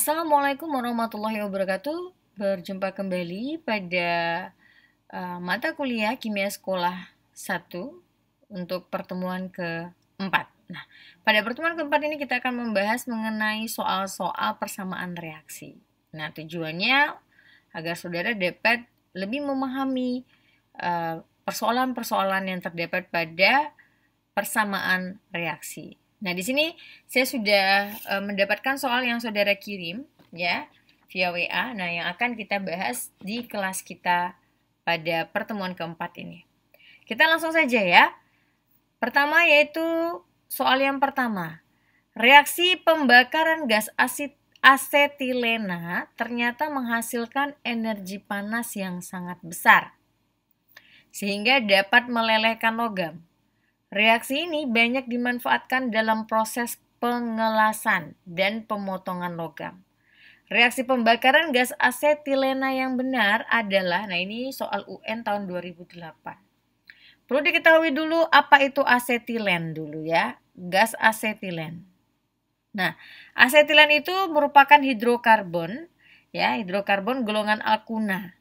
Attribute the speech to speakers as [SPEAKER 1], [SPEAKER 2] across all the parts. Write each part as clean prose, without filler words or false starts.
[SPEAKER 1] Assalamualaikum warahmatullahi wabarakatuh. Berjumpa kembali pada mata kuliah Kimia Sekolah 1 untuk pertemuan keempat. Nah, pada pertemuan keempat ini kita akan membahas mengenai soal-soal persamaan reaksi. Nah, tujuannya agar saudara dapat lebih memahami persoalan-persoalan yang terdapat pada persamaan reaksi. Nah, di sini saya sudah mendapatkan soal yang saudara kirim ya via WA. Nah, yang akan kita bahas di kelas kita pada pertemuan keempat ini. Kita langsung saja ya. Pertama yaitu soal yang pertama. Reaksi pembakaran gas asetilena ternyata menghasilkan energi panas yang sangat besar sehingga dapat melelehkan logam. Reaksi ini banyak dimanfaatkan dalam proses pengelasan dan pemotongan logam. Reaksi pembakaran gas asetilena yang benar adalah, nah ini soal UN tahun 2008. Perlu diketahui dulu apa itu asetilen dulu ya, gas asetilen. Nah, asetilen itu merupakan hidrokarbon, ya, hidrokarbon golongan alkuna.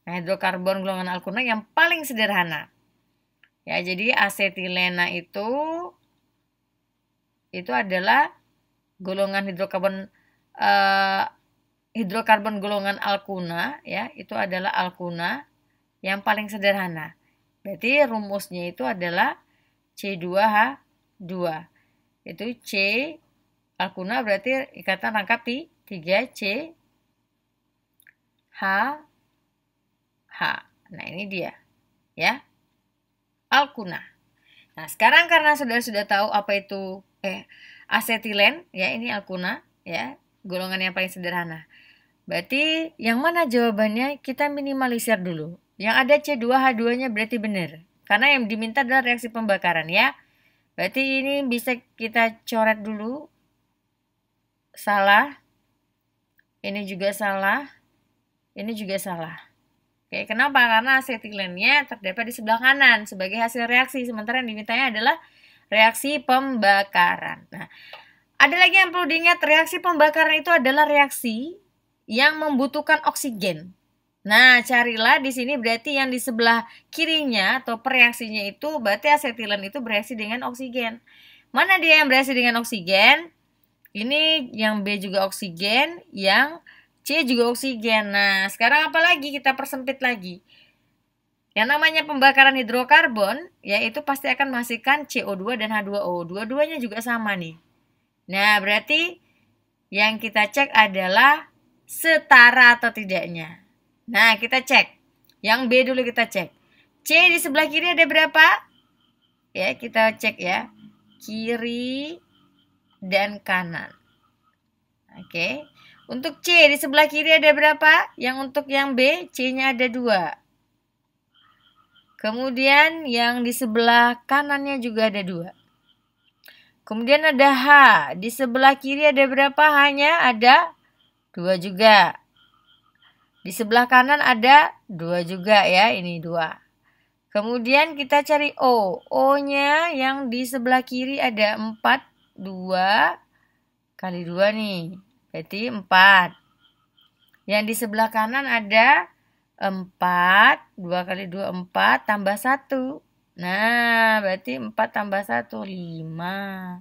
[SPEAKER 1] Nah, hidrokarbon golongan alkuna yang paling sederhana. Ya, jadi asetilena itu adalah golongan hidrokarbon golongan alkuna ya, itu adalah alkuna yang paling sederhana. Berarti rumusnya itu adalah C2H2. Itu C alkuna berarti ikatan rangkap 3C H H. Nah, ini dia ya. Alkuna. Nah, sekarang karena sudah tahu apa itu asetilen, ya ini alkuna, ya golongan yang paling sederhana. Berarti yang mana jawabannya kita minimalisir dulu. Yang ada C2H2-nya berarti benar. Karena yang diminta adalah reaksi pembakaran ya. Berarti ini bisa kita coret dulu. Salah. Ini juga salah. Ini juga salah. Oke, kenapa? Karena asetilennya terdapat di sebelah kanan sebagai hasil reaksi, sementara yang dimintanya adalah reaksi pembakaran. Nah, ada lagi yang perlu diingat, reaksi pembakaran itu adalah reaksi yang membutuhkan oksigen. Nah, carilah di sini berarti yang di sebelah kirinya atau pereaksinya itu berarti asetilen itu bereaksi dengan oksigen. Mana dia yang bereaksi dengan oksigen? Ini yang B juga oksigen, yang C juga oksigen. Nah, sekarang apa lagi? Kita persempit lagi. Yang namanya pembakaran hidrokarbon, yaitu pasti akan menghasilkan CO2 dan H2O. Dua-duanya juga sama nih. Nah, berarti yang kita cek adalah setara atau tidaknya. Nah, kita cek. Yang B dulu kita cek. C di sebelah kiri ada berapa? Ya, kita cek ya. Kiri dan kanan. Oke. Untuk C di sebelah kiri ada berapa? Yang untuk yang B, C-nya ada 2. Kemudian yang di sebelah kanannya juga ada 2. Kemudian ada H. Di sebelah kiri ada berapa? H-nya ada 2 juga. Di sebelah kanan ada 2 juga ya, ini 2. Kemudian kita cari O. O-nya yang di sebelah kiri ada 4. 2 kali 2 nih. Berarti 4. Yang di sebelah kanan ada 4. 2 kali 2, 4. Tambah 1. Nah, berarti 4 tambah 1, 5.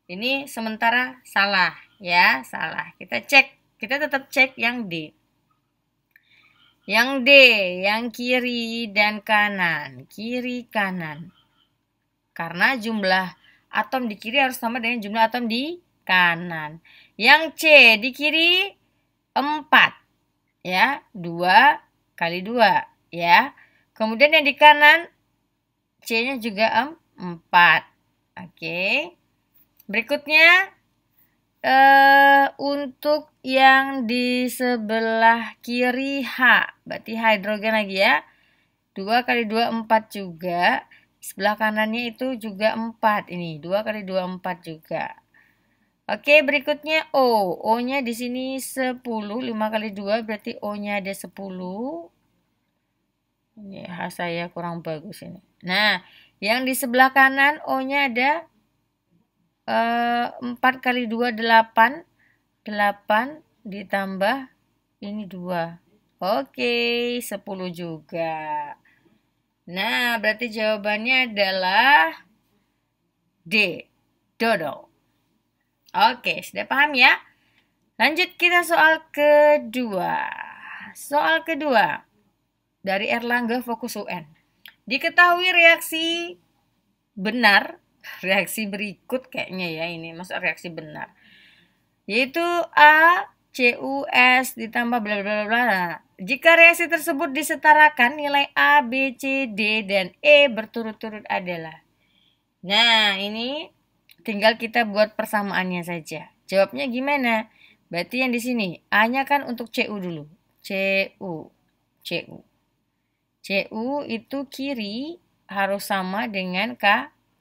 [SPEAKER 1] Ini sementara salah. Ya, salah. Kita cek. Kita tetap cek yang D. Yang D, yang kiri dan kanan. Kiri, kanan. Karena jumlah atom di kiri harus sama dengan jumlah atom di kanan. Yang C di kiri 4 ya, 2 kali 2 ya. Kemudian yang di kanan C-nya juga 4. Oke. Berikutnya untuk yang di sebelah kiri H, berarti hidrogen lagi ya. 2 kali 2 4 juga. Sebelah kanannya itu juga 4. Ini 2 kali 2 4 juga. Oke, berikutnya O. O-nya di sini 10. 5 kali 2 berarti O-nya ada 10. Ini H saya kurang bagus ini. Nah, yang di sebelah kanan O-nya ada 4 kali 2 8. 8 ditambah ini 2. Oke, 10 juga. Nah, berarti jawabannya adalah D, dodol. Oke, sudah paham ya? Lanjut kita soal kedua. Soal kedua dari Erlangga Fokus UN. Diketahui reaksi benar, reaksi berikut kayaknya ya ini, masuk reaksi benar. Yaitu A, CuS ditambah bla bla bla. Jika reaksi tersebut disetarakan, nilai A, B, C, D, dan E berturut-turut adalah. Nah, ini tinggal kita buat persamaannya saja. Jawabnya gimana? Berarti yang di sini A-nya kan untuk Cu dulu. Cu. Cu itu kiri harus sama dengan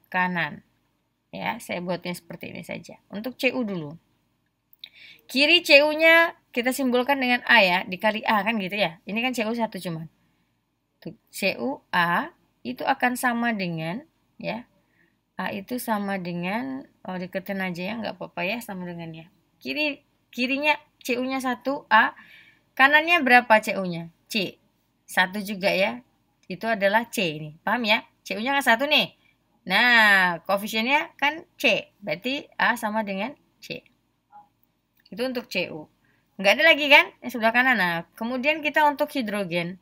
[SPEAKER 1] kanan. Ya, saya buatnya seperti ini saja. Untuk Cu dulu. Kiri Cu-nya kita simbolkan dengan A ya, dikali A kan gitu ya. Ini kan Cu 1 cuman. Cu A itu akan sama dengan ya. A itu sama dengan, deketin aja ya, nggak apa-apa ya, sama dengan ya. Kirinya Cu-nya 1, A. Kanannya berapa Cu-nya? C. 1 juga ya. Itu adalah C ini. Paham ya? Cu-nya kan 1 nih. Nah, koefisiennya kan C. Berarti A sama dengan C. Itu untuk Cu. Nggak ada lagi kan? Yang sebelah kanan. Nah, kemudian kita untuk hidrogen.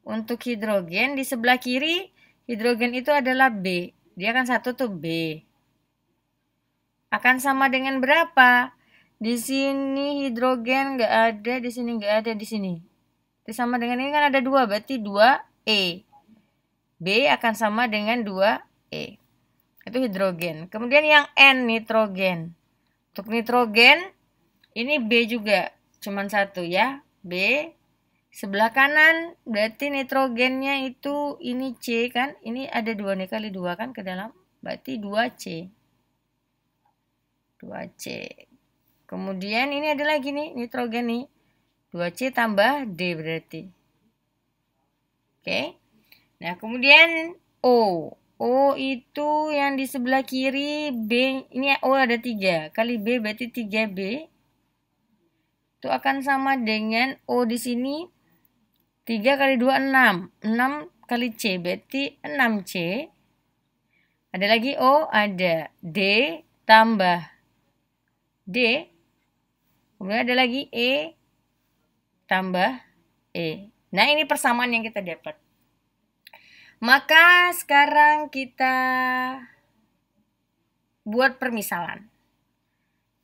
[SPEAKER 1] Untuk hidrogen di sebelah kiri, hidrogen itu adalah B. Dia kan 1 tuh B. Akan sama dengan berapa? Di sini hidrogen nggak ada, di sini nggak ada, di sini. Itu sama dengan ini kan ada 2, berarti 2E. B akan sama dengan 2E. Itu hidrogen. Kemudian yang N, nitrogen. Untuk nitrogen, ini B juga. Cuman 1 ya. B. Sebelah kanan, berarti nitrogennya itu ini C kan. Ini ada 2 nih, kali 2 kan ke dalam. Berarti 2C. 2C. Kemudian ini ada lagi nih, nitrogen nih. 2C tambah D berarti. Oke. Nah, kemudian O. O itu yang di sebelah kiri, B. Ini O ada 3. Kali B berarti 3B. Itu akan sama dengan O di sini. 3 kali 2, 6. 6 kali C berarti 6C. Ada lagi O, ada D tambah D. Kemudian ada lagi E tambah E. Nah, ini persamaan yang kita dapat. Maka sekarang kita buat permisalan.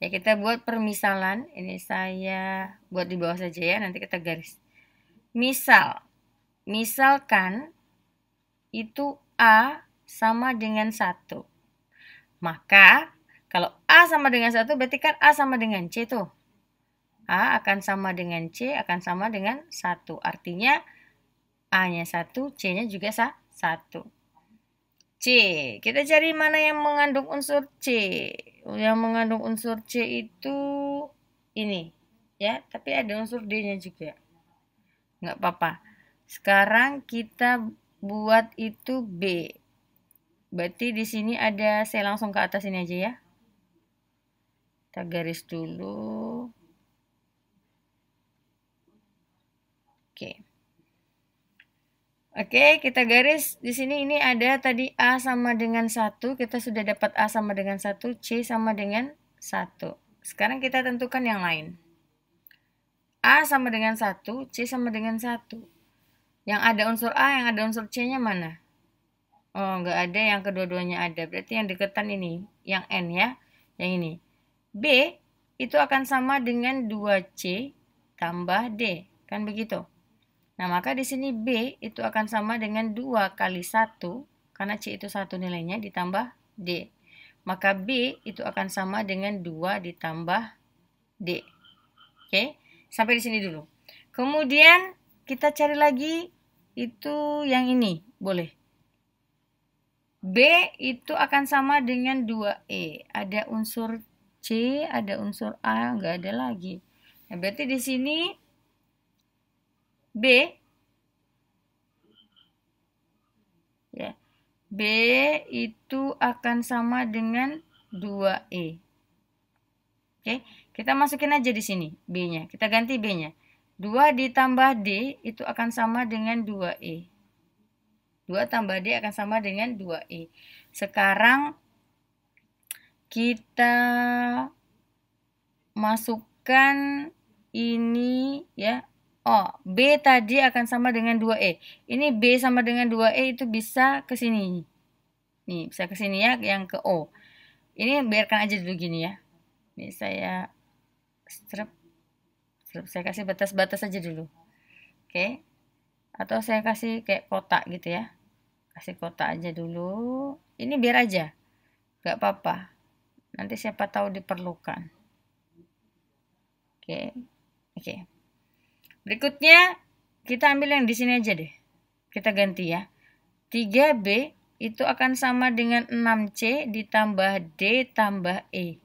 [SPEAKER 1] Ya, kita buat permisalan. Ini saya buat di bawah saja ya, nanti kita garis. Misalkan itu A sama dengan 1. Maka kalau A sama dengan 1 berarti kan A sama dengan C tuh. A akan sama dengan C akan sama dengan 1. Artinya A-nya 1, C-nya juga 1. C. Kita cari mana yang mengandung unsur C. Yang mengandung unsur C itu ini. Ya, tapi ada unsur D-nya juga. Nggak apa-apa. Sekarang kita buat itu B. Berarti di sini ada, saya langsung ke atas ini aja ya. Kita garis dulu. Oke, kita garis di sini. Ini ada tadi A sama dengan 1. Kita sudah dapat A sama dengan 1, C sama dengan 1. Sekarang kita tentukan yang lain. A sama dengan 1, C sama dengan 1. Yang ada unsur A, yang ada unsur C-nya mana? Oh, nggak ada, yang kedua-duanya ada. Berarti yang deketan ini, yang N ya. Yang ini. B itu akan sama dengan 2C tambah D. Kan begitu? Nah, maka di sini B itu akan sama dengan 2 kali 1, karena C itu 1 nilainya, ditambah D. Maka B itu akan sama dengan 2 ditambah D. Oke, sampai di sini dulu. Kemudian kita cari lagi itu yang ini, boleh. B itu akan sama dengan 2E. Ada unsur C, ada unsur A, nggak ada lagi. Nah, berarti di sini B ya. B itu akan sama dengan 2E. Oke, Kita masukin aja di sini B-nya. Kita ganti B-nya. 2 ditambah D itu akan sama dengan 2E. 2 tambah D akan sama dengan 2E. Sekarang kita masukkan ini ya. Oh, B tadi akan sama dengan 2E. Ini B sama dengan 2E itu bisa ke sini. Nih, bisa ke sini ya, yang ke O. Ini biarkan aja dulu gini ya. Ini saya strip. Saya kasih batas-batas aja dulu. Oke. Atau saya kasih kayak kotak gitu ya. Kasih kotak aja dulu. Ini biar aja. Gak apa-apa. Nanti siapa tahu diperlukan. Oke. Oke. Berikutnya kita ambil yang di sini aja deh. Kita ganti ya. 3B itu akan sama dengan 6C ditambah D tambah E.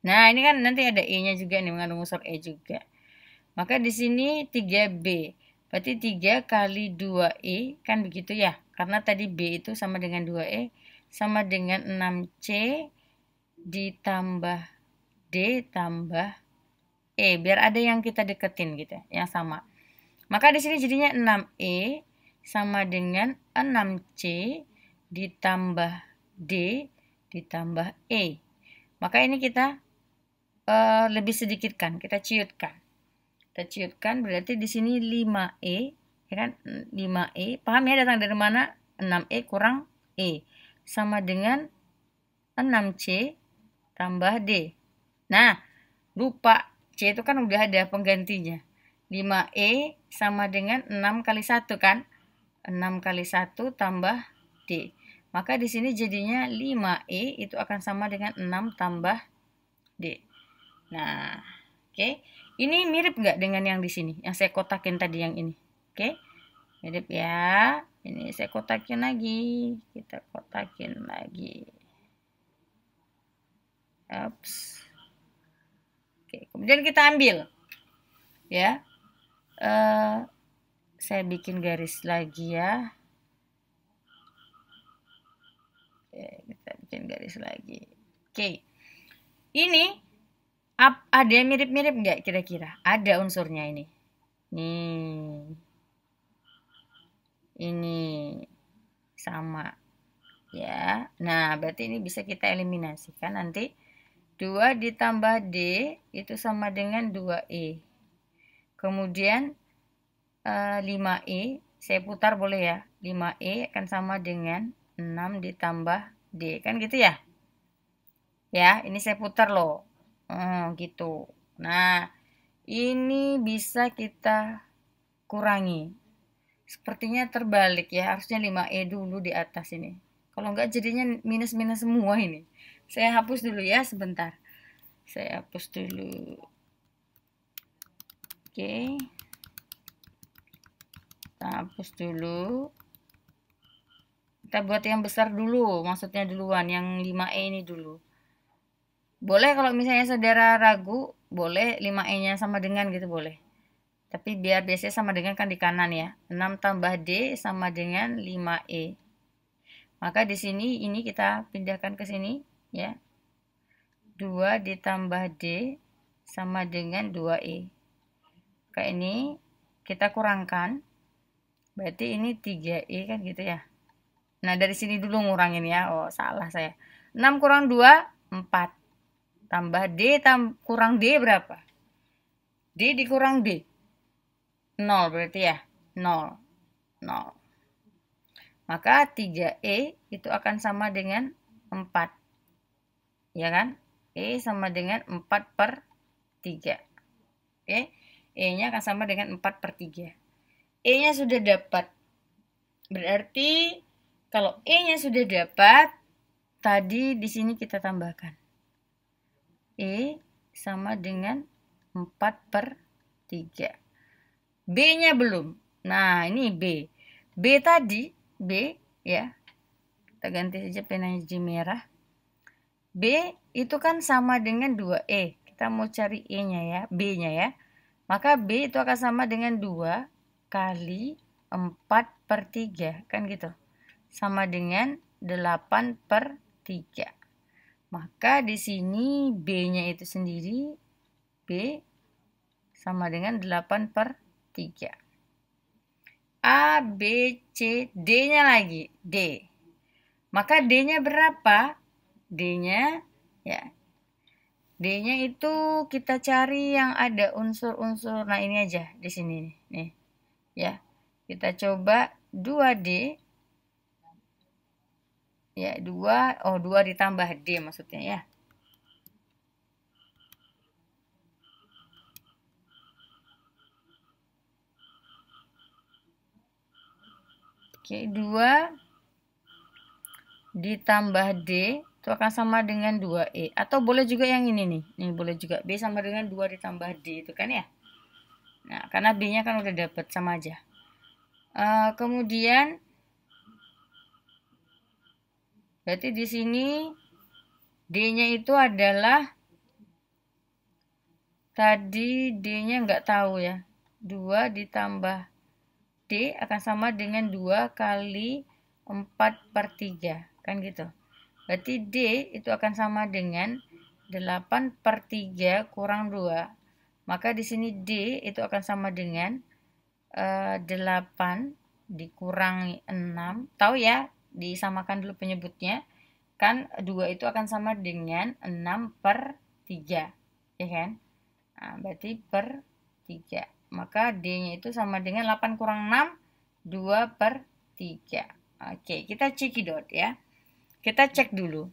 [SPEAKER 1] Nah, ini kan nanti ada E-nya juga nih, mengandung unsur E juga. Maka di sini 3B. Berarti 3 kali 2E kan begitu ya. Karena tadi B itu sama dengan 2E sama dengan 6C ditambah D tambah E. Biar ada yang kita deketin gitu ya, yang sama. Maka di sini jadinya 6E sama dengan 6C ditambah D ditambah E. Maka ini kita lebih sedikitkan, kita ciutkan. Kita ciutkan berarti di sini 5E, ya kan? 5E. Paham ya datang dari mana? 6E kurang E sama dengan 6C tambah D. Nah, lupa C itu kan udah ada penggantinya. 5E sama dengan 6 kali 1 kan? 6 kali 1 tambah D. Maka di sini jadinya 5E itu akan sama dengan 6 tambah D. Nah, oke. Ini mirip nggak dengan yang di sini? Yang saya kotakin tadi yang ini. Oke. Mirip ya. Ini saya kotakin lagi. Kita kotakin lagi. Ups. Oke, kemudian kita ambil. Ya. Saya bikin garis lagi ya. Oke, kita bikin garis lagi. Oke. Ini ada yang mirip-mirip nggak kira-kira? Ada unsurnya ini. Nih. Ini sama. Ya. Nah, berarti ini bisa kita eliminasikan nanti. 2 ditambah D itu sama dengan 2E. Kemudian 5E, saya putar boleh ya. 5E akan sama dengan 6 ditambah D. Kan gitu ya? Ya, ini saya putar loh. Gitu. Nah, ini bisa kita kurangi. Sepertinya terbalik ya. Harusnya 5E dulu di atas ini. Kalau enggak jadinya minus-minus semua ini. Saya hapus dulu ya sebentar. Saya hapus dulu. Oke. Kita hapus dulu. Kita buat yang besar dulu. Maksudnya duluan. Yang 5E ini dulu. Boleh kalau misalnya saudara ragu, boleh 5E-nya sama dengan gitu boleh. Tapi biar biasanya sama dengan kan di kanan ya. 6 tambah D sama dengan 5E. Maka di sini ini kita pindahkan ke sini ya. 2 ditambah D sama dengan 2E. Kayak ini kita kurangkan. Berarti ini 3E kan gitu ya. Nah, dari sini dulu ngurangin ya. Oh, salah saya. 6 kurang 2, 4. Tambah D kurang D berapa? D dikurang D. 0 berarti ya. 0. 0. Maka 3E itu akan sama dengan 4. Ya kan? E sama dengan 4 per 3. Oke. E-nya akan sama dengan 4 per 3. E-nya sudah dapat. Berarti kalau E-nya sudah dapat, tadi di sini kita tambahkan. E sama dengan 4 per 3. B-nya belum. Nah, ini B. B tadi, B ya. Kita ganti saja penanya jadi merah. B itu kan sama dengan 2E. Kita mau cari E-nya ya, B-nya ya. Maka B itu akan sama dengan 2 kali 4 per 3. Kan gitu. Sama dengan 8 per 3. Maka di sini B-nya itu sendiri B sama dengan 8/3. A, B, C, D-nya lagi, D. Maka D-nya berapa? D-nya ya. D-nya itu kita cari yang ada unsur-unsur. Nah, ini aja di sini nih. Ya. Kita coba 2D. Ya, 2 ditambah D maksudnya ya. Oke, 2 ditambah D itu akan sama dengan 2E. Atau boleh juga yang ini nih. Ini boleh juga. B sama dengan 2 ditambah D itu kan ya. Nah, karena B-nya kan udah dapet sama aja. Kemudian berarti di sini D-nya itu adalah tadi D-nya nggak tahu ya. 2 ditambah D akan sama dengan 2 kali 4/3. Kan gitu. Berarti D itu akan sama dengan 8/3 kurang 2. Maka di sini D itu akan sama dengan 8 dikurangi 6. Tahu ya, disamakan dulu penyebutnya. Kan 2 itu akan sama dengan 6/3. Ya kan? Nah, berarti per 3. Maka D-nya itu sama dengan 8 kurang 6, 2/3. Oke, kita cekidot ya. Kita cek dulu.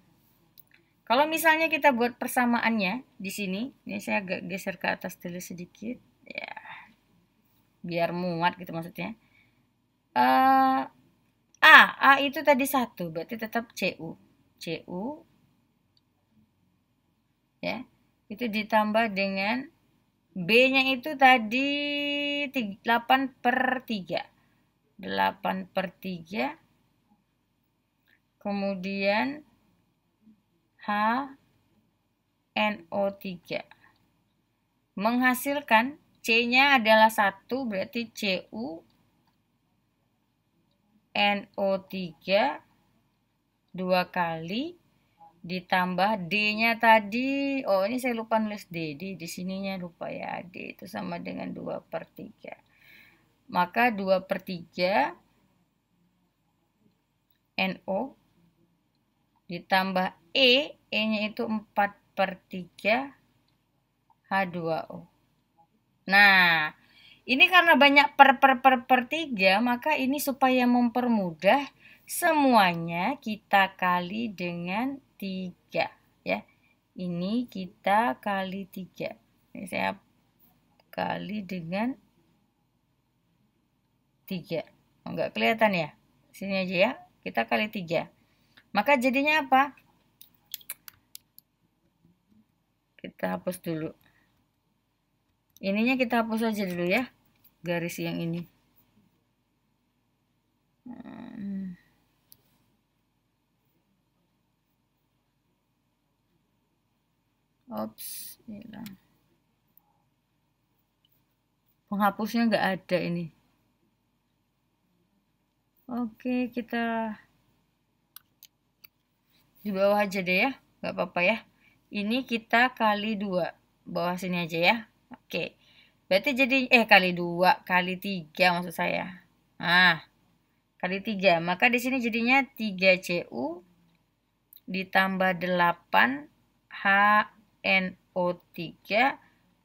[SPEAKER 1] Kalau misalnya kita buat persamaannya di sini, ini saya agak geser ke atas dulu sedikit, ya, biar muat gitu maksudnya. A itu tadi 1, berarti tetap CU. CU, ya, itu ditambah dengan B-nya itu tadi 8/3. 8/3. Kemudian HNO3. Menghasilkan C-nya adalah 1, berarti CU NO3 2 kali ditambah D-nya tadi. Oh, ini saya lupa nulis D. Di sininya lupa ya. D itu sama dengan 2/3. Maka 2/3 NO ditambah E-nya itu 4/3 H2O. Nah, ini karena banyak per 3, maka ini supaya mempermudah semuanya kita kali dengan 3 ya. Ini kita kali 3. Ini saya kali dengan 3. Enggak kelihatan ya? Sini aja ya. Kita kali 3. Maka jadinya apa? Kita hapus dulu. Ininya kita hapus aja dulu ya. Garis yang ini. Ops, hilang. Penghapusnya nggak ada ini. Oke, kita di bawah aja deh ya, nggak apa-apa ya. Ini kita kali 2, bawah sini aja ya. Oke, berarti jadi kali 2 kali 3 maksud saya. Nah, kali 3, maka di sini jadinya 3CU ditambah 8 HNO3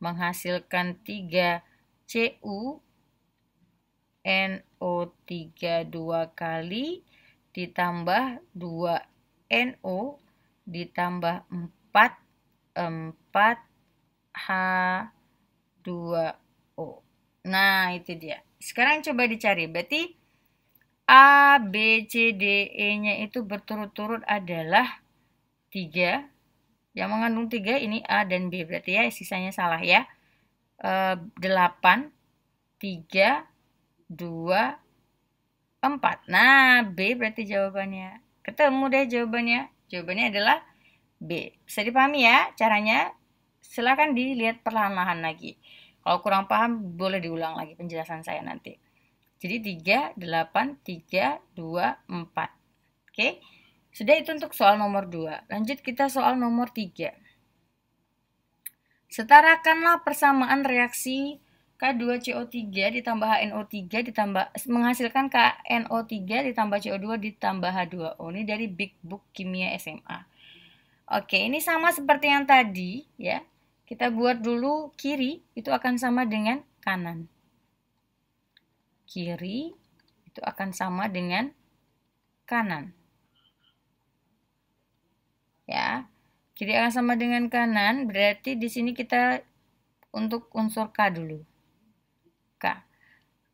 [SPEAKER 1] menghasilkan 3CU NO3 2 kali ditambah 2 NO ditambah 4 H2O. Nah, itu dia. Sekarang coba dicari. Berarti A, B, C, D, E-nya itu berturut-turut adalah 3. Yang mengandung 3 ini A dan B. Berarti ya sisanya salah ya. 8, 3, 2, 4. Nah, B berarti jawabannya. Ketemu deh jawabannya. Jawabannya adalah B. Bisa dipahami ya caranya? Silakan dilihat perlahan-lahan lagi. Kalau kurang paham boleh diulang lagi penjelasan saya nanti. Jadi 3, 8, 3, 2, 4. Oke. Sudah itu untuk soal nomor 2. Lanjut kita soal nomor 3. Setarakanlah persamaan reaksi K2CO3 ditambah HNO3 ditambah menghasilkan KNO3 ditambah CO2 ditambah H2O. Ini dari Big Book Kimia SMA. Oke, ini sama seperti yang tadi ya. Kita buat dulu kiri itu akan sama dengan kanan. Kiri itu akan sama dengan kanan. Ya. Kiri akan sama dengan kanan, berarti di sini kita untuk unsur K dulu. K.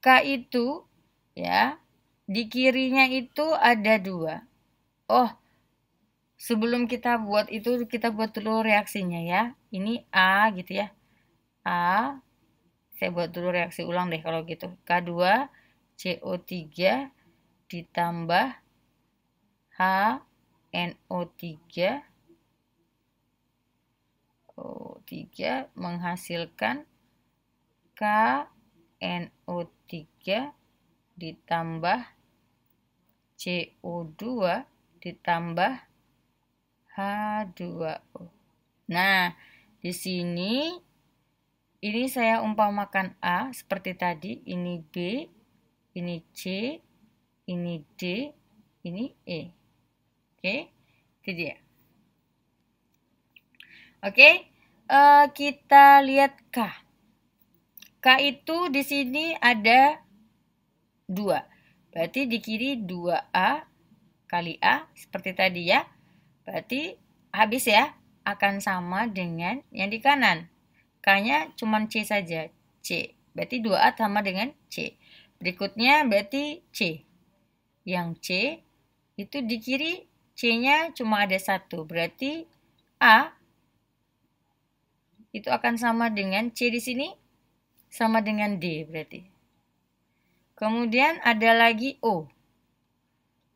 [SPEAKER 1] K itu ya, di kirinya itu ada 2. Oh, sebelum kita buat itu, kita buat dulu reaksinya ya. Ini A gitu ya. A. Saya buat dulu reaksi ulang deh kalau gitu. K2CO3 ditambah HNO3 O3 menghasilkan KNO3 ditambah CO2 ditambah H2O. Nah, di sini ini saya umpamakan A seperti tadi, ini B, ini C, ini D, ini E. Oke, itu dia. Oke, kita lihat K. K itu di sini ada 2. Berarti di kiri 2A kali A seperti tadi ya. Berarti habis ya, akan sama dengan yang di kanan. K-nya cuma C saja, C. Berarti 2A sama dengan C. Berikutnya berarti C. Yang C itu di kiri C-nya cuma ada 1. Berarti A itu akan sama dengan C di sini sama dengan D berarti. Kemudian ada lagi O.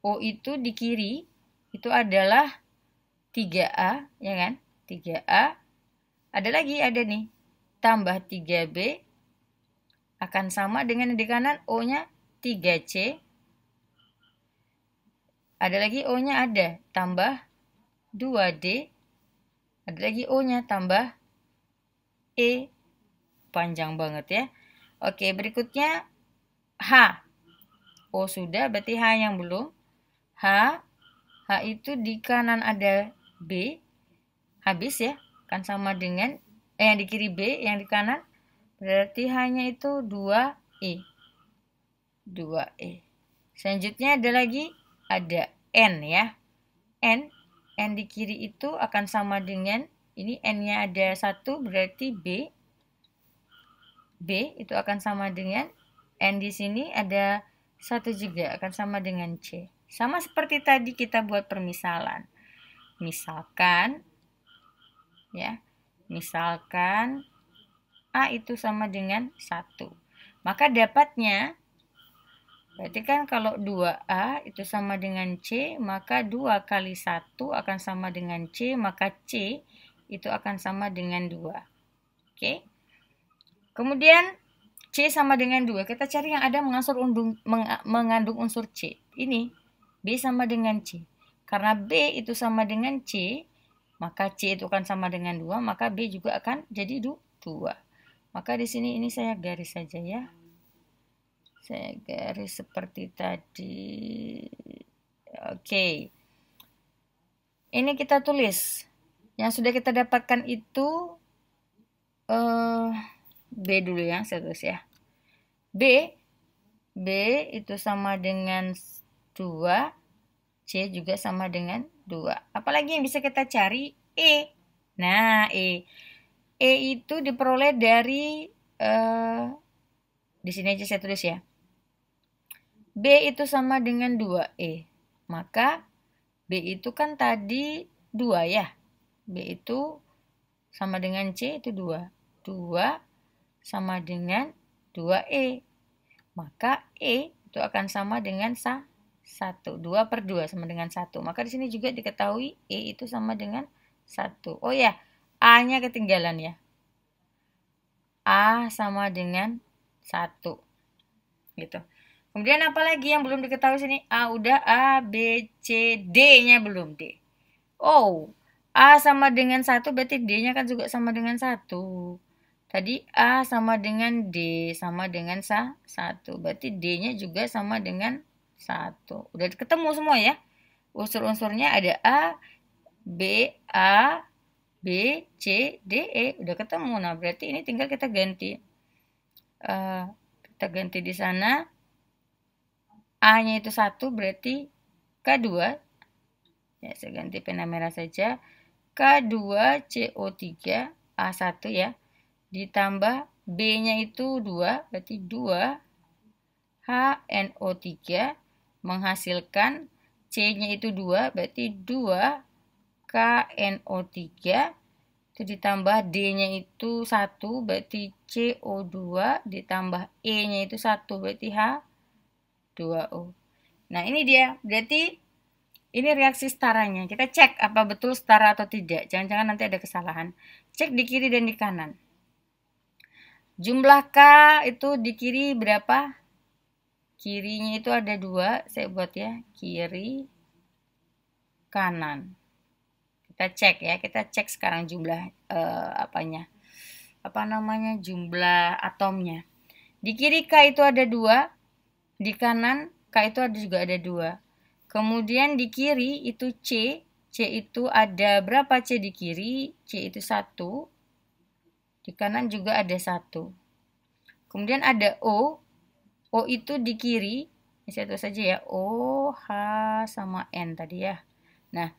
[SPEAKER 1] O itu di kiri itu adalah 3A ya kan? 3A. Ada nih tambah 3B akan sama dengan di kanan O-nya 3C. Ada lagi O-nya ada tambah 2D. Ada lagi O-nya tambah E. Panjang banget ya. Oke, berikutnya H. O sudah, berarti H yang belum. H itu di kanan ada B. Habis ya, kan sama dengan yang di kiri B, yang di kanan. Berarti H-nya itu 2E. 2E. Selanjutnya ada lagi, ada N ya. N di kiri itu akan sama dengan, ini N-nya ada 1, berarti B. B itu akan sama dengan, N di sini ada 1 juga, akan sama dengan C. Sama seperti tadi kita buat permisalan. Misalkan, ya, misalkan A itu sama dengan 1. Maka dapatnya, berarti kan kalau 2A itu sama dengan C, maka 2 kali 1 akan sama dengan C, maka C itu akan sama dengan 2. Oke. Kemudian C sama dengan 2. Kita cari yang ada mengandung unsur C. Ini B sama dengan C. Karena B itu sama dengan C, maka C itu akan sama dengan 2, maka B juga akan jadi 2. Maka di sini ini saya garis saja ya. Saya garis seperti tadi. Oke. Ini kita tulis. Yang sudah kita dapatkan itu B dulu ya, saya tulis ya. B itu sama dengan 2, C juga sama dengan 2. Apalagi yang bisa kita cari? E. Nah, E itu diperoleh dari di sini aja saya tulis ya. B itu sama dengan 2E. Maka B itu kan tadi 2 ya. B itu sama dengan C itu 2. 2 sama dengan 2E. Maka E itu akan sama dengan 1. 2 per 2 sama dengan 1. Maka di sini juga diketahui E itu sama dengan 1. Oh ya, A-nya ketinggalan ya. A sama dengan 1. Gitu. Kemudian apa lagi yang belum diketahui sini? A udah, A, B, C, D-nya belum, D. Oh, A sama dengan 1 berarti D-nya kan juga sama dengan 1. Tadi A sama dengan D sama dengan 1. Berarti D-nya juga sama dengan 1. Udah ketemu semua ya. Unsur-unsurnya ada A, B, C, D, E. Udah ketemu. Nah, berarti ini tinggal kita ganti. Kita ganti di sana. A-nya itu 1 berarti K2. Ya, saya ganti pena merah saja. K2CO3 A1 ya. Ditambah B-nya itu 2, berarti 2 HNO3 menghasilkan C-nya itu 2, berarti 2 KNO3 itu ditambah D-nya itu 1, berarti CO2 ditambah E-nya itu 1, berarti H2O. Nah, ini dia. Berarti ini reaksi setaranya. Kita cek apa betul setara atau tidak. Jangan-jangan nanti ada kesalahan. Cek di kiri dan di kanan. Jumlah K itu di kiri berapa? Kirinya itu ada 2. Saya buat ya. Kiri, kanan. Kita cek ya. Kita cek sekarang jumlah jumlah atomnya. Di kiri K itu ada 2. Di kanan K itu juga ada 2. Kemudian di kiri itu C itu ada berapa C di kiri? C itu 1. Di kanan juga ada 1. Kemudian ada O itu di kiri. Ini saya tulis saja ya. O, H, sama N tadi ya. Nah,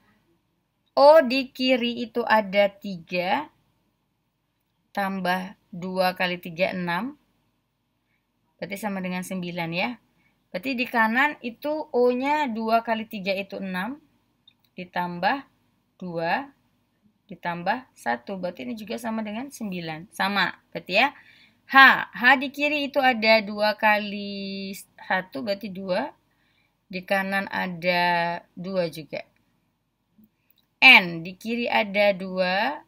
[SPEAKER 1] O di kiri itu ada 3. Tambah 2 kali 3, 6. Berarti sama dengan 9 ya. Berarti di kanan itu O-nya 2 kali 3 itu 6. Ditambah 2. Ditambah 1. Berarti ini juga sama dengan 9. Sama. Berarti ya. H di kiri itu ada 2 kali 1. Berarti 2. Di kanan ada 2 juga. N di kiri ada 2.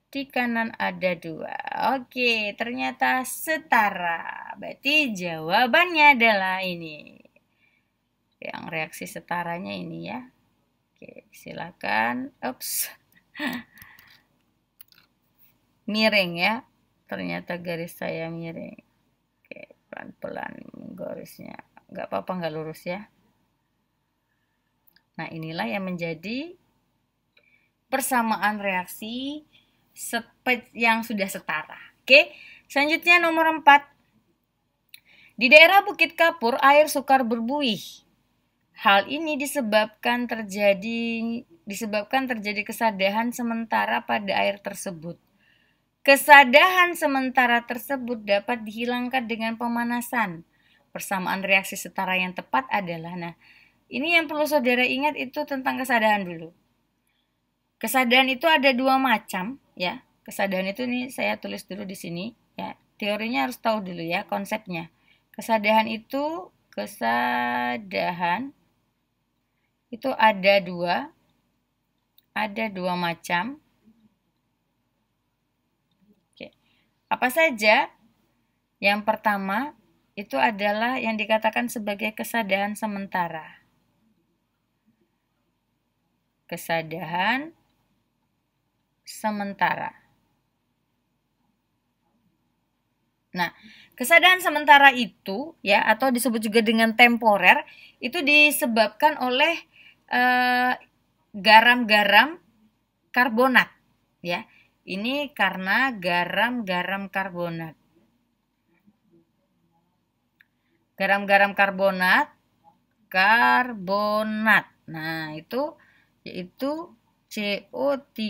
[SPEAKER 1] Di kanan ada 2. Oke, ternyata setara. Berarti jawabannya adalah ini. Yang reaksi setaranya ini ya. Oke, silakan. Ups. Miring ya. Ternyata garis saya miring. Oke, pelan-pelan garisnya. Nggak apa-apa nggak lurus ya. Nah, inilah yang menjadi persamaan reaksi yang sudah setara. Oke, selanjutnya nomor 4. Di daerah Bukit Kapur air sukar berbuih. Hal ini disebabkan terjadi kesadahan sementara pada air tersebut. Kesadahan sementara tersebut dapat dihilangkan dengan pemanasan. Persamaan reaksi setara yang tepat adalah, nah, ini yang perlu saudara ingat itu tentang kesadahan dulu. Kesadahan itu ada 2 macam ya. Kesadahan itu nih saya tulis dulu di sini ya. Teorinya harus tahu dulu ya konsepnya. Kesadahan itu ada 2. Ada 2 macam. Oke. Apa saja? Yang pertama itu adalah yang dikatakan sebagai kesadahan sementara. Kesadahan sementara. Nah, kesadahan sementara itu ya, atau disebut juga dengan temporer, itu disebabkan oleh garam-garam karbonat ya. Ini karena garam-garam karbonat. Garam-garam karbonat. Nah, itu yaitu CO3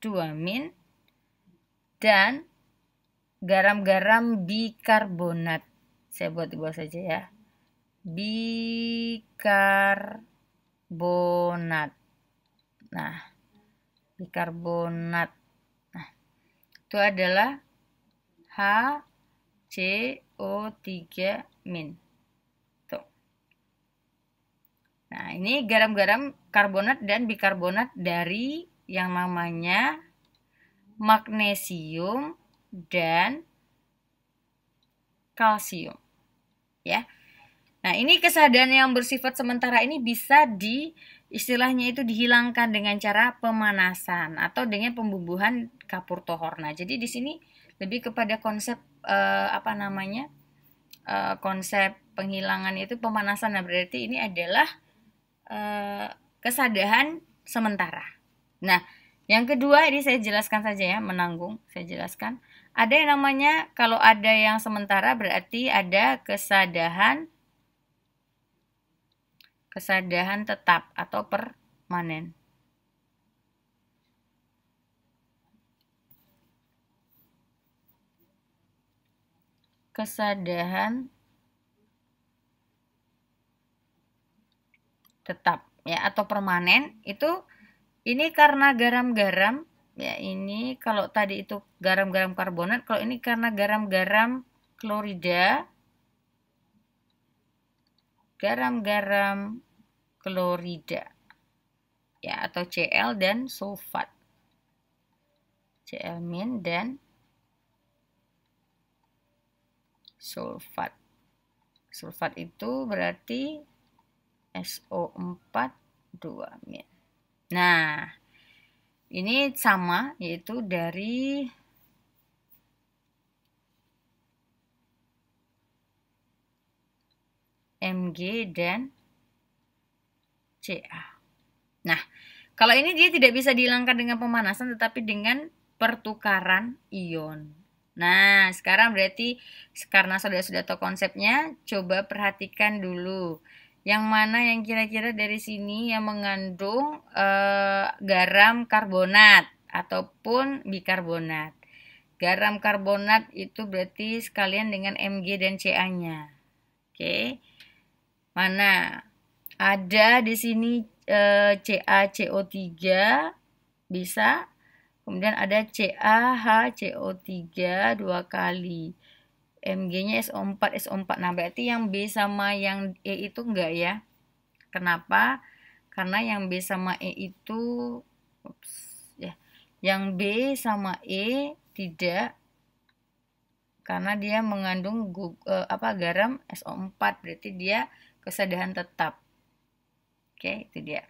[SPEAKER 1] 2- dan garam-garam bikarbonat. Saya buat di bawah saja ya. Bikarbonat. Nah, bikarbonat. Nah, itu adalah HCO3-. Tuh. Nah, ini garam-garam karbonat dan bikarbonat dari yang namanya magnesium dan kalsium ya. Nah, ini kesadahan yang bersifat sementara ini bisa istilahnya itu dihilangkan dengan cara pemanasan atau dengan pembubuhan kapur tohor. Nah, jadi di sini lebih kepada konsep konsep penghilangan itu pemanasan. Nah, berarti ini adalah kesadahan sementara. Nah, yang kedua ini saya jelaskan saja ya, menanggung. Saya jelaskan. Ada yang namanya kalau ada yang sementara berarti ada kesadahan tetap atau permanen. Kesadahan tetap ya atau permanen itu ini karena garam-garam ya, ini kalau tadi itu garam-garam karbonat, kalau ini karena garam-garam klorida, ya atau Cl dan sulfat, Cl- dan sulfat. Sulfat itu berarti SO4 2-. Nah, ini sama, yaitu dari Mg dan Ca. Nah, kalau ini dia tidak bisa dihilangkan dengan pemanasan tetapi dengan pertukaran ion. Nah, sekarang berarti karena sudah tahu konsepnya, coba perhatikan dulu. Yang mana yang kira-kira dari sini yang mengandung garam karbonat ataupun bikarbonat. Garam karbonat itu berarti sekalian dengan Mg dan Ca-nya. Oke. Mana? Ada di sini CaCO3 bisa. Kemudian ada CaHCO3 2 kali. Mg-nya SO4 SO4. Nah, berarti yang B sama yang E itu enggak ya? Kenapa? Karena yang B sama E itu yang B sama E tidak, karena dia mengandung garam SO4, berarti dia kesadahan tetap. Oke, itu dia.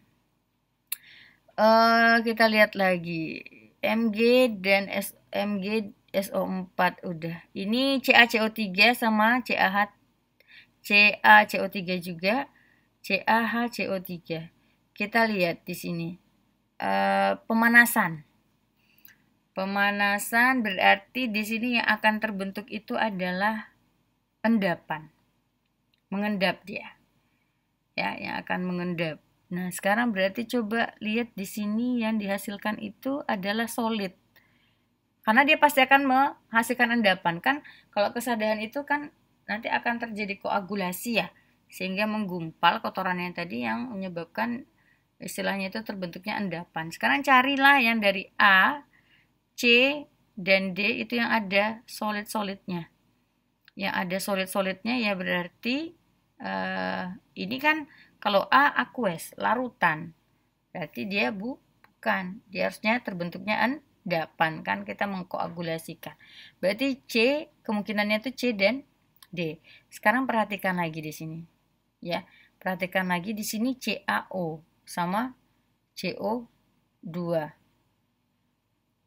[SPEAKER 1] Kita lihat lagi. Mg dan Mg SO4 udah. Ini CaCO3 sama CaCO3 juga, CaHCO3. Kita lihat di sini. Pemanasan. Pemanasan berarti di sini yang akan terbentuk itu adalah endapan. Mengendap dia. Ya, yang akan mengendap. Nah, sekarang berarti coba lihat di sini yang dihasilkan itu adalah solid. Karena dia pasti akan menghasilkan endapan kan. Kalau kesadahan itu kan nanti akan terjadi koagulasi ya, sehingga menggumpal kotorannya tadi yang menyebabkan istilahnya itu terbentuknya endapan. Sekarang carilah yang dari A, C, dan D itu yang ada solid-solidnya. Yang ada solid-solidnya ya berarti ini kan kalau A aqueous, larutan. Berarti dia bukan. Dia harusnya terbentuknya endapan kan, kita mengkoagulasikan. Berarti C kemungkinannya itu C dan D. Sekarang perhatikan lagi di sini. Ya, perhatikan lagi di sini CaO sama CO2.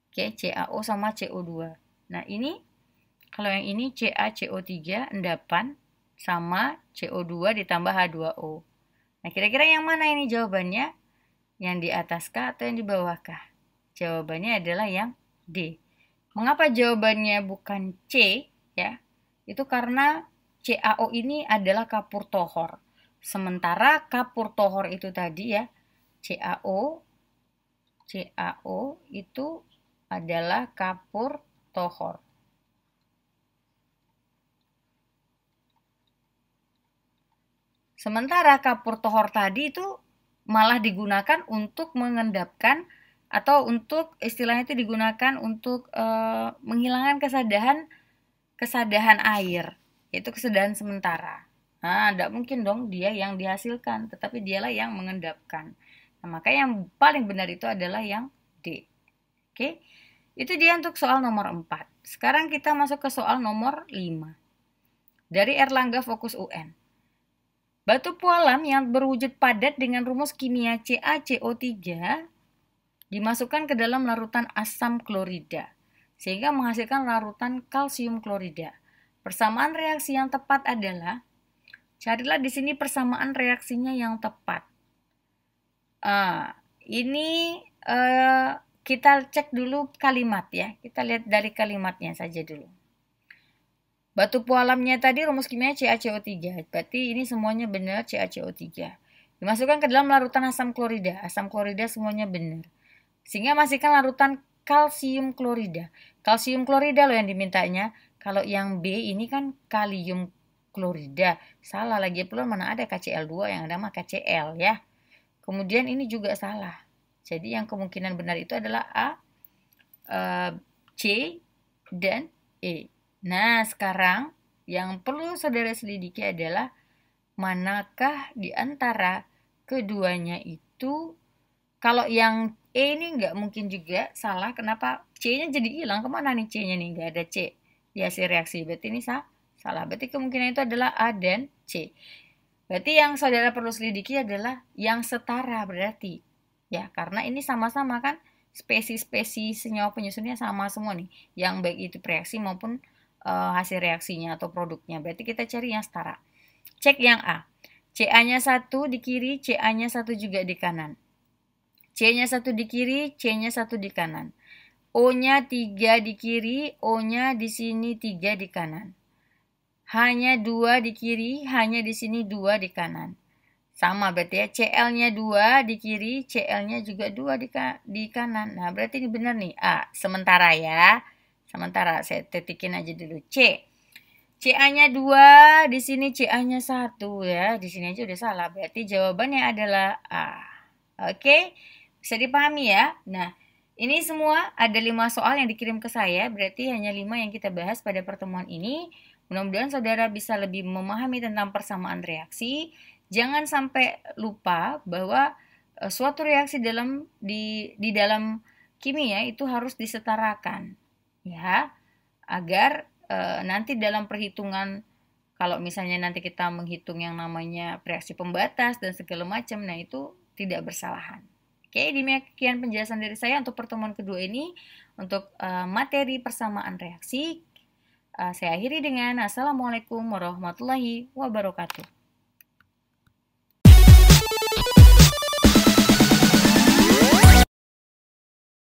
[SPEAKER 1] Oke, CaO sama CO2. Nah, ini kalau yang ini CaCO3 endapan sama CO2 ditambah H2O. Nah, kira-kira yang mana ini jawabannya? Yang di atas kah atau yang di bawah kah? Jawabannya adalah yang D. Mengapa jawabannya bukan C? Ya, itu karena CaO ini adalah kapur tohor. Sementara kapur tohor itu tadi ya, CaO itu adalah kapur tohor. Sementara kapur tohor tadi itu malah digunakan untuk mengendapkan atau untuk istilahnya itu digunakan untuk menghilangkan kesadahan air, yaitu kesadahan sementara. Nah, tidak mungkin dong dia yang dihasilkan, tetapi dialah yang mengendapkan. Nah, maka yang paling benar itu adalah yang D. Oke, itu dia untuk soal nomor 4. Sekarang kita masuk ke soal nomor 5. Dari Erlangga Fokus UN. Batu pualam yang berwujud padat dengan rumus kimia CaCO3 dimasukkan ke dalam larutan asam klorida, sehingga menghasilkan larutan kalsium klorida. Persamaan reaksi yang tepat adalah, carilah di sini persamaan reaksinya yang tepat. Ini kita cek dulu kalimat ya. Kita lihat dari kalimatnya saja dulu. Batu pualamnya tadi rumus kimia CaCO3. Berarti ini semuanya benar CaCO3. Dimasukkan ke dalam larutan asam klorida. Asam klorida semuanya benar. Sehingga masihkan larutan kalsium klorida. Kalsium klorida loh yang dimintanya. Kalau yang B ini kan kalium klorida. Salah lagi pula, mana ada KCl2 yang ada mah KCl ya. Kemudian ini juga salah. Jadi yang kemungkinan benar itu adalah A, C, dan E. Nah, sekarang yang perlu saudara selidiki adalah manakah di antara keduanya itu. Kalau yang E ini nggak mungkin juga salah. Kenapa? C-nya jadi hilang. Kemana nih C-nya nih? Nggak ada C di hasil reaksi. Berarti ini salah. Berarti kemungkinan itu adalah A dan C. Berarti yang saudara perlu selidiki adalah yang setara berarti. Ya, karena ini sama-sama kan spesies-spesies senyawa penyusunnya sama semua nih. Yang baik itu reaksi maupun hasil reaksinya atau produknya. Berarti kita cari yang setara. Cek yang A. CA-nya 1 di kiri, CA-nya 1 juga di kanan. C-nya 1 di kiri, C-nya 1 di kanan. O-nya 3 di kiri, O-nya di sini 3 di kanan. H-nya 2 di kiri, H-nya di sini 2 di kanan. Sama berarti ya, Cl-nya 2 di kiri, Cl-nya juga 2 di kanan. Nah, berarti ini benar nih. A, sementara ya. Sementara saya titikin aja dulu C. CA-nya 2, di sini CA-nya 1 ya. Di sini aja udah salah. Berarti jawabannya adalah A. Oke? Bisa dipahami ya? Nah, ini semua ada 5 soal yang dikirim ke saya. Berarti hanya 5 yang kita bahas pada pertemuan ini. Mudah-mudahan saudara bisa lebih memahami tentang persamaan reaksi. Jangan sampai lupa bahwa suatu reaksi di dalam kimia itu harus disetarakan. Ya, agar nanti dalam perhitungan, kalau misalnya nanti kita menghitung yang namanya reaksi pembatas dan segala macam, nah itu tidak bersalahan. Oke, demikian penjelasan dari saya untuk pertemuan kedua ini. Untuk materi persamaan reaksi, saya akhiri dengan Assalamualaikum warahmatullahi wabarakatuh.